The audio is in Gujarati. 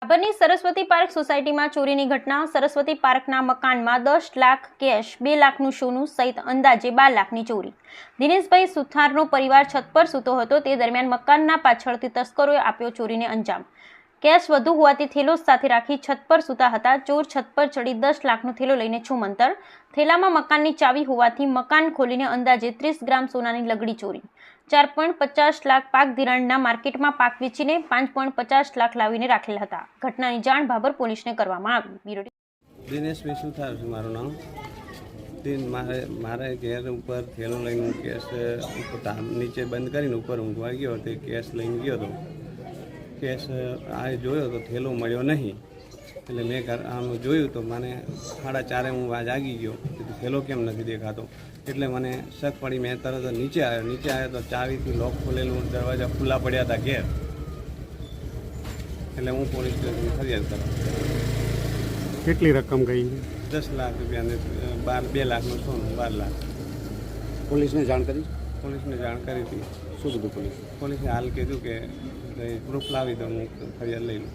બની સરસ્વતી પાર્ક સોસાયટીમાં ચોરીની ઘટના। સરસ્વતી પાર્કના મકાનમાં 10 લાખ કેશ, 2 લાખનું સોનું સહિત અંદાજે 12 લાખની ચોરી। દિનેશભાઈ સુથારનો પરિવાર છત પર સૂતો હતો। તે દરમિયાન મકાનના પાછળથી તસ્કરોએ આપ્યો ચોરીને અંજામ। કેશ વધુ હોવાથી થેલો સાથે રાખી છત પર સૂતા હતા। ચોર છત પર ચડી 10 લાખનો થેલો લઈને છૂમંતર। થેલામાં મકાનની ચાવી હોવાથી મકાન ખોલીને અંદાજે 30 ગ્રામ સોનાની લગડી ચોરી। 4.50 લાખ પાક ધિરાણના માર્કેટમાં પાક વેચીને 5.50 લાખ લાવીને રાખેલ હતા। ઘટનાની જાણ ભાભર પોલીસને કરવામાં આવી। દિનેશભાઈ સુથાર છે મારું નામ। મારે ઘેર ઉપર થેલો લઈને કેશ નીચે બંધ કરીને ઉપર ઊંઘવા ગયો તે કેશ લઈને ગયો હતો। કેશ આ જોયો તો થેલો મળ્યો નહીં, એટલે મેં આમ જોયું તો મને 4:30 હું જાગી ગયો, થેલો કેમ નથી દેખાતો, એટલે મને શક પડી। મેં તરત નીચે આવ્યો તો ચાવીથી લોક ખોલેલું, દરવાજા ખુલ્લા પડ્યા હતા ઘેર, એટલે હું પોલીસ સ્ટેશનમાં ફરિયાદ કરવા। કેટલી રકમ ગઈ? 10 લાખ રૂપિયાને 2 લાખનું સોનું, 12 લાખ। પોલીસને જાણ કરી? પોલીસને જાણ કરી હતી। શું કીધું પોલીસ? પોલીસે હાલ કીધું કે પ્રૂફ લાવી દો, હું ફરિયાદ લઈ લઉં।